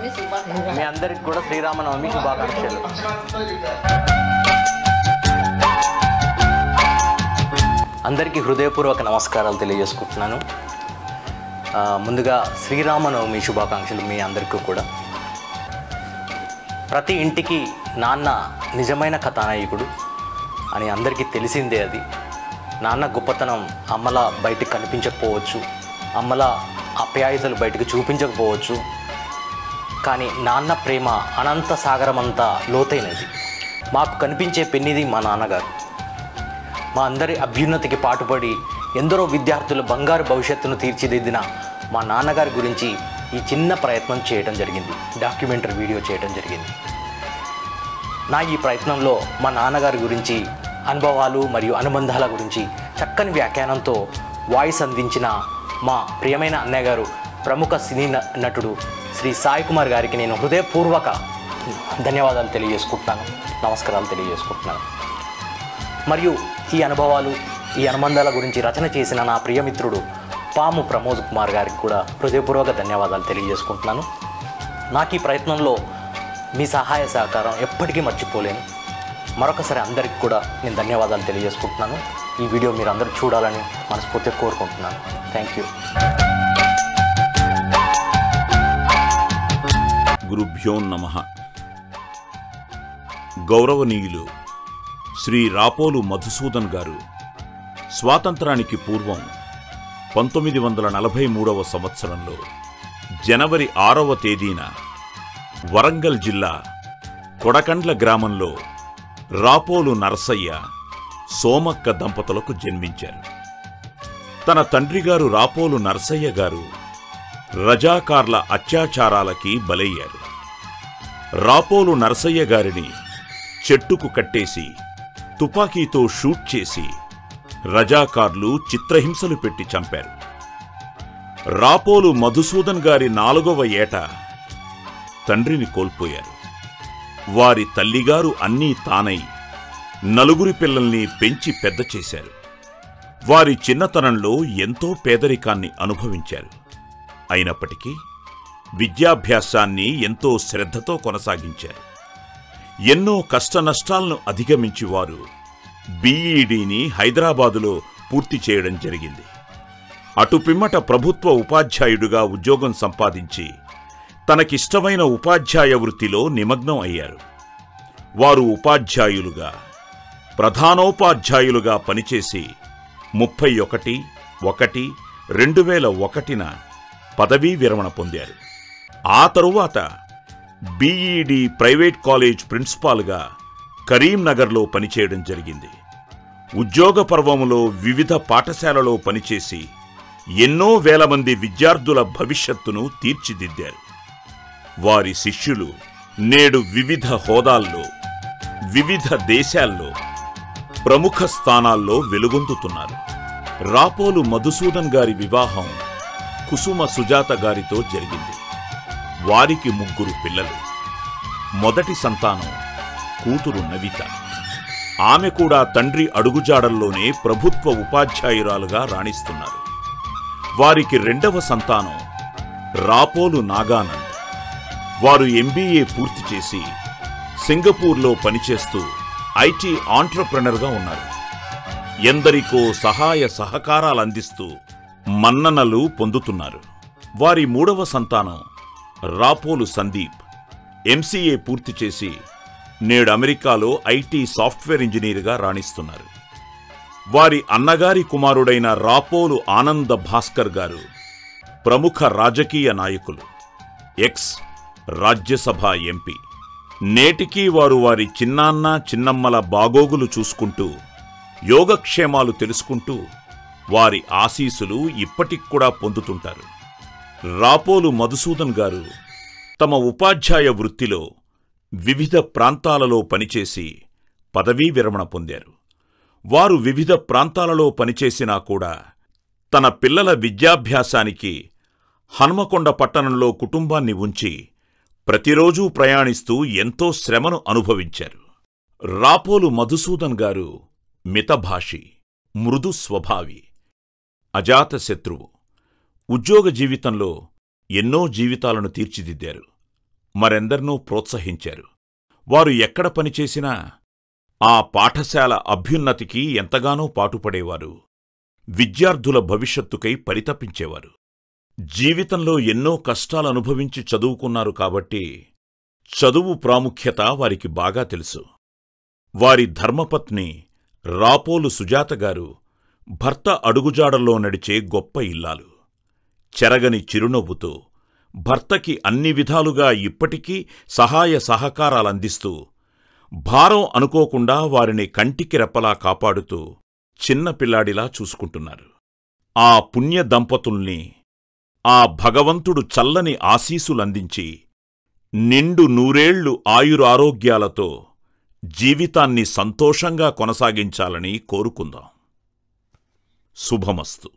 మీ అందరికి కూడా శ్రీరామనవమి శుభాకాంక్షలు. అందరికీ హృదయపూర్వక నమస్కారాలు తెలియజేసుకుంటున్నాను. ముందుగా శ్రీరామనవమి శుభాకాంక్షలు మీ అందరికీ కూడా. ప్రతి ఇంటికి నాన్న నిజమైన కథానాయకుడు అని అందరికీ తెలిసిందే. అది నాన్న గొప్పతనం అమ్మలా బయటకు కనిపించకపోవచ్చు, అమ్మలా ఆప్యాయతలు బయటకు చూపించకపోవచ్చు, కానీ నాన్న ప్రేమ అనంత సాగరం అంతా లోతైనది. మాకు కనిపించే పెన్నిది మా నాన్నగారు. మా అందరి అభ్యున్నతికి పాటుపడి ఎందరో విద్యార్థుల బంగారు భవిష్యత్తును తీర్చిదిద్దిన మా నాన్నగారి గురించి ఈ చిన్న ప్రయత్నం చేయడం జరిగింది, డాక్యుమెంటరీ వీడియో చేయడం జరిగింది. నా ఈ ప్రయత్నంలో మా నాన్నగారి గురించి అనుభవాలు మరియు అనుబంధాల గురించి చక్కని వ్యాఖ్యానంతో వాయిస్ అందించిన మా ప్రియమైన అన్నయ్య గారు, ప్రముఖ సినీ నటుడు శ్రీ సాయి కుమార్ గారికి నేను హృదయపూర్వక ధన్యవాదాలు తెలియజేసుకుంటున్నాను, నమస్కారాలు తెలియజేసుకుంటున్నాను. మరియు ఈ అనుభవాలు ఈ అనుబంధాల గురించి రచన చేసిన నా ప్రియమిత్రుడు పాము ప్రమోద్ కుమార్ గారికి కూడా హృదయపూర్వక ధన్యవాదాలు తెలియజేసుకుంటున్నాను. నాకు ఈ ప్రయత్నంలో మీ సహాయ సహకారం ఎప్పటికీ మర్చిపోలేను. మరొకసారి అందరికి కూడా నేను ధన్యవాదాలు తెలియజేసుకుంటున్నాను. ఈ వీడియో మీరు అందరూ చూడాలని మనస్ఫూర్తిగా కోరుకుంటున్నాను. Thank you. గురుభ్యో నమః. గౌరవనీయులు శ్రీ రాపోలు మధుసూదన్ గారు స్వాతంత్రానికి పూర్వం 1943వ సంవత్సరంలో జనవరి 6వ తేదీన వరంగల్ జిల్లా కొడకండ్ల గ్రామంలో రాపోలు నరసయ్య, సోమక్క దంపతులకు జన్మించారు. తన తండ్రిగారు రాపోలు నరసయ్య గారు రజాకార్ల అత్యాచారాలకి బలయ్యారు. రాపోలు నరసయ్య గారిని చెట్టుకు కట్టేసి తుపాకీతో షూట్ చేసి రజాకార్లు చిత్రహింసలు పెట్టి చంపారు. రాపోలు మధుసూదన్ గారి 4వ ఏట తండ్రిని కోల్పోయారు. వారి తల్లిగారు అన్నీ తానై నలుగురి పిల్లల్ని పెంచి పెద్ద చేశారు. వారి చిన్నతనంలో ఎంతో పేదరికాన్ని అనుభవించారు. అయినప్పటికీ విద్యాభ్యాసాన్ని ఎంతో శ్రద్ధతో కొనసాగించారు. ఎన్నో కష్టనష్టాలను అధిగమించి వారు బీఈడీని హైదరాబాదులో పూర్తి చేయడం జరిగింది. అటుపిమ్మట ప్రభుత్వ ఉపాధ్యాయుడిగా ఉద్యోగం సంపాదించి తనకిష్టమైన ఉపాధ్యాయ వృత్తిలో నిమగ్నం అయ్యారు. వారు ఉపాధ్యాయులుగా, ప్రధానోపాధ్యాయులుగా పనిచేసి 31/1/2001న పదవీ విరమణ పొందారు. ఆ తరువాత బీఈడీ ప్రైవేట్ కాలేజ్ ప్రిన్సిపాల్గా కరీంనగర్లో పనిచేయడం జరిగింది. ఉద్యోగ పర్వములో వివిధ పాఠశాలలో పనిచేసి ఎన్నో వేల మంది విద్యార్థుల భవిష్యత్తును తీర్చిదిద్దారు. వారి శిష్యులు నేడు వివిధ హోదాల్లో, వివిధ దేశాల్లో ప్రముఖ స్థానాల్లో వెలుగొందుతున్నారు. రాపోలు మధుసూదన్ గారి వివాహం కుసుమ సుజాత గారితో జరిగింది. వారికి 3 పిల్లలు. మొదటి సంతానం కూతురు నవిత. ఆమె కూడా తండ్రి అడుగుజాడల్లోనే ప్రభుత్వ ఉపాధ్యాయురాలుగా రాణిస్తున్నారు. వారికి 2వ సంతానం రాపోలు నాగానంద్. వారు ఎంబీఏ పూర్తి చేసి సింగపూర్లో పనిచేస్తూ ఐటీ ఆంట్రప్రెనర్గా ఉన్నారు. ఎందరికో సహాయ సహకారాలందిస్తూ మన్ననలు పొందుతున్నారు. వారి 3వ సంతానం రాపోలు సందీప్. ఎంసీఏ పూర్తి చేసి నేడు అమెరికాలో ఐటీ సాఫ్ట్వేర్ ఇంజనీర్గా రాణిస్తున్నారు. వారి అన్నగారి కుమారుడైన రాపోలు ఆనంద భాస్కర్ గారు ప్రముఖ రాజకీయ నాయకులు, ఎక్స్ రాజ్యసభ ఎంపీ. నేటికీ వారు వారి చిన్నాన్న చిన్నమ్మల బాగోగులు చూసుకుంటూ, యోగక్షేమాలు తెలుసుకుంటూ వారి ఆశీస్సులు ఇప్పటికూడా పొందుతుంటారు. రాపోలు మధుసూదన్ గారు తమ ఉపాధ్యాయ వృత్తిలో వివిధ ప్రాంతాలలో పనిచేసి పదవీ విరమణ పొందారు. వారు వివిధ ప్రాంతాలలో పనిచేసినా కూడా తన పిల్లల విద్యాభ్యాసానికి హన్మకొండ పట్టణంలో కుటుంబాన్ని ఉంచి ప్రతిరోజూ ప్రయాణిస్తూ ఎంతో శ్రమను అనుభవించారు. రాపోలు మధుసూదన్ గారు మితభాషి, మృదు స్వభావి, అజాతశత్రువు. ఉద్యోగ జీవితంలో ఎన్నో జీవితాలను తీర్చిదిద్దారు. మరెందరినో ప్రోత్సహించారు. వారు ఎక్కడ పనిచేసినా ఆ పాఠశాల అభ్యున్నతికి ఎంతగానో పాటుపడేవారు. విద్యార్థుల భవిష్యత్తుకై పరితపించేవారు. జీవితంలో ఎన్నో కష్టాలనుభవించి చదువుకున్నారు కాబట్టి చదువు ప్రాముఖ్యత వారికి బాగా తెలుసు. వారి ధర్మపత్ని రాపోలు సుజాతగారు భర్త అడుగుజాడల్లో నడిచే గొప్ప ఇల్లాలు. చెరగని చిరునవ్వుతో భర్తకి అన్ని విధాలుగా ఇప్పటికీ సహాయ సహకారాలందిస్తూ, భారం అనుకోకుండా వారిని కంటికి రెప్పలా కాపాడుతూ చిన్నపిల్లాడిలా చూసుకుంటున్నారు. ఆ పుణ్య దంపతుల్ని ఆ భగవంతుడు చల్లని ఆశీసులందించి నిండు నూరేళ్లు ఆయురారోగ్యాలతో జీవితాన్ని సంతోషంగా కొనసాగించాలని కోరుకుందాం. శుభమస్తు.